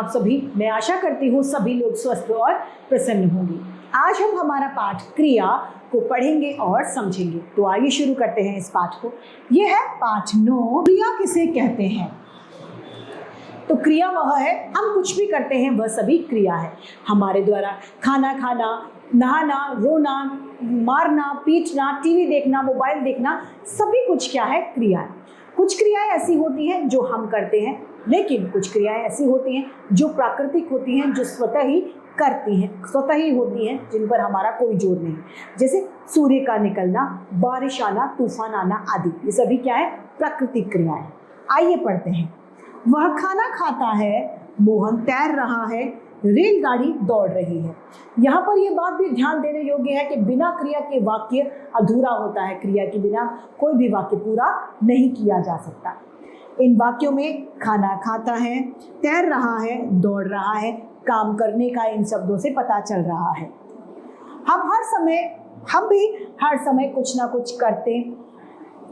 आप सभी। मैं आशा करती हूँ सभी लोग स्वस्थ और प्रसन्न होंगे। आज हम हमारा पाठ क्रिया को पढ़ेंगे और समझेंगे। तो आइए शुरू करते हैं इस पाठ को। यह है पाठ 9, क्रिया किसे कहते हैं। तो क्रिया वह है, हम कुछ भी करते हैं वह सभी क्रिया है। हमारे द्वारा खाना खाना, नहाना, रोना, मारना, पीटना, टीवी देखना, मोबाइल देखना, सभी कुछ क्या है, क्रिया है। कुछ क्रियाएं ऐसी होती हैं जो हम करते हैं, लेकिन कुछ क्रियाएं ऐसी होती हैं जो प्राकृतिक होती हैं, जो स्वतः ही करती हैं, स्वतः ही होती हैं, जिन पर हमारा कोई जोर नहीं। जैसे सूर्य का निकलना, बारिश आना, तूफान आना आदि, ये सभी क्या है, प्राकृतिक क्रियाएं। आइए पढ़ते हैं। वह खाना खाता है, मोहन तैर रहा है, रेलगाड़ी दौड़ रही है। यहाँ पर यह बात भी ध्यान देने योग्य है कि बिना क्रिया के वाक्य अधूरा होता है। क्रिया के बिना कोई भी वाक्य पूरा नहीं किया जा सकता। इन वाक्यों में खाना खाता है, तैर रहा है, दौड़ रहा है, काम करने का इन शब्दों से पता चल रहा है। हम भी हर समय कुछ ना कुछ करते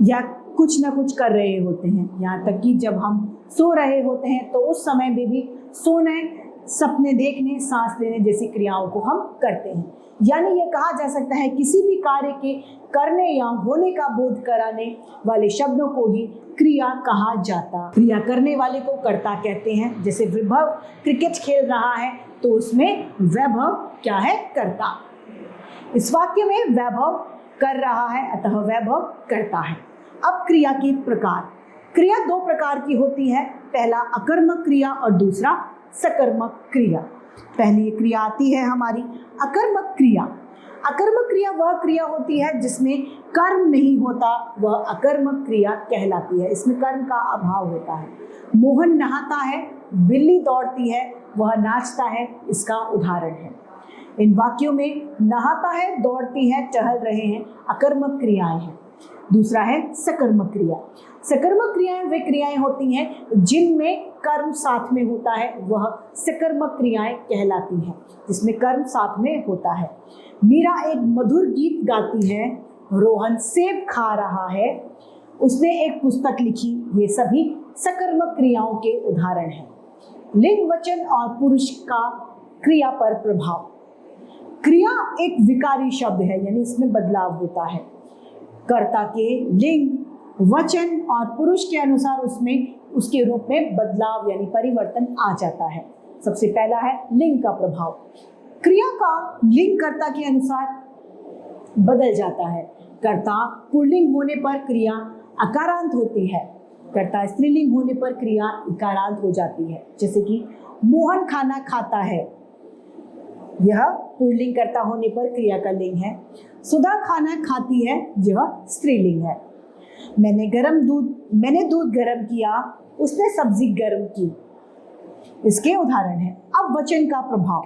या कुछ ना कुछ कर रहे होते हैं। यहाँ तक कि जब हम सो रहे होते हैं तो उस समय में भी सोने, सपने देखने, सांस लेने जैसी क्रियाओं को हम करते हैं। यानी ये कहा जा सकता है किसी भी कार्य के करने या होने का बोध कराने वाले शब्दों को ही क्रिया कहा जाता। क्रिया करने वाले को कर्ता कहते हैं। जैसे विभव क्रिकेट खेल रहा है तो उसमें वैभव क्या है, कर्ता। इस वाक्य में वैभव कर रहा है, अतः वैभव कर्ता है। अब क्रिया के प्रकार। क्रिया दो प्रकार की होती है, पहला अकर्मक क्रिया और दूसरा सकर्मक क्रिया। पहली क्रिया आती है हमारी अकर्मक क्रिया। अकर्मक क्रिया वह क्रिया होती है जिसमें कर्म नहीं होता, वह अकर्मक क्रिया कहलाती है। इसमें कर्म का अभाव होता है। मोहन नहाता है, बिल्ली दौड़ती है, वह नाचता है, इसका उदाहरण है। इन वाक्यों में नहाता है, दौड़ती है, टहल रहे हैं, अकर्मक क्रियाएं हैं। दूसरा है सकर्मक क्रिया। सकर्मक क्रियाएं वे क्रियाएं होती हैं जिनमें कर्म साथ में होता है, वह सकर्मक क्रियाएं कहलाती हैं, जिसमें कर्म साथ में होता है। मीरा एक मधुर गीत गाती है, रोहन सेब खा रहा है, उसने एक पुस्तक लिखी, ये सभी सकर्मक क्रियाओं के उदाहरण हैं। लिंग, वचन और पुरुष का क्रिया पर प्रभाव। क्रिया एक विकारी शब्द है, यानी इसमें बदलाव होता है। कर्ता के लिंग, वचन और पुरुष के अनुसार उसमें उसके रूप में बदलाव यानी परिवर्तन आ जाता है। सबसे पहला है लिंग का प्रभाव। क्रिया का लिंग कर्ता के अनुसार बदल जाता है। कर्ता पुल्लिंग होने पर क्रिया अकारांत होती है, कर्ता स्त्रीलिंग होने पर क्रिया इकारांत हो जाती है। जैसे कि मोहन खाना खाता है, यह पुल्लिंग कर्ता होने पर क्रिया का लिंग है। सुधा खाना खाती है, यह स्त्रीलिंग है। मैंने दूध गर्म किया, उसने सब्जी गर्म की, इसके उदाहरण है। अब वचन का प्रभाव।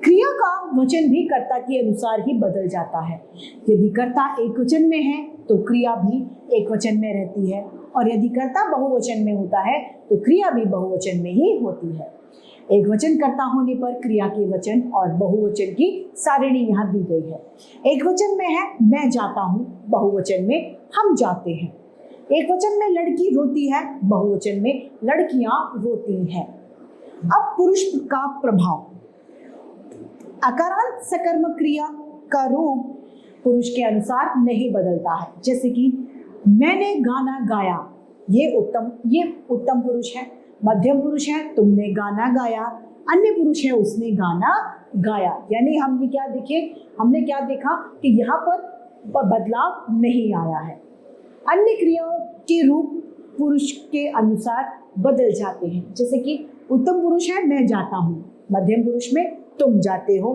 क्रिया का वचन भी कर्ता के अनुसार ही बदल जाता है। यदि कर्ता एक वचन में है तो क्रिया भी एक वचन में रहती है, और यदि कर्ता बहुवचन में होता है तो क्रिया भी बहुवचन में ही होती है। एक वचन कर्ता होने पर क्रिया के वचन और बहुवचन की सारिणी यहाँ दी गई है। एक वचन में है मैं जाता हूँ, बहुवचन में हम जाते हैं। एक वचन में लड़की रोती है, बहुवचन में लड़कियां रोती हैं। अब पुरुष का प्रभाव। अकारांत सकर्मक क्रिया का रूप पुरुष के अनुसार नहीं बदलता है। जैसे कि मैंने गाना गाया, ये उत्तम पुरुष है। मध्यम पुरुष है, तुमने गाना गाया। अन्य पुरुष है, उसने गाना गाया। यानी हमने क्या देखा कि यहाँ पर बदलाव नहीं आया है। अन्य क्रियाओं के रूप पुरुष के अनुसार बदल जाते हैं। जैसे कि उत्तम पुरुष है मैं जाता हूँ, मध्यम पुरुष में तुम जाते हो,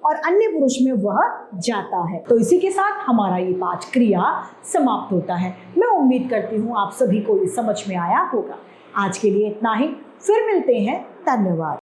और अन्य पुरुष में वह जाता है। तो इसी के साथ हमारा ये पाठ क्रिया समाप्त होता है। मैं उम्मीद करती हूँ आप सभी को ये समझ में आया होगा। आज के लिए इतना ही, फिर मिलते हैं। धन्यवाद।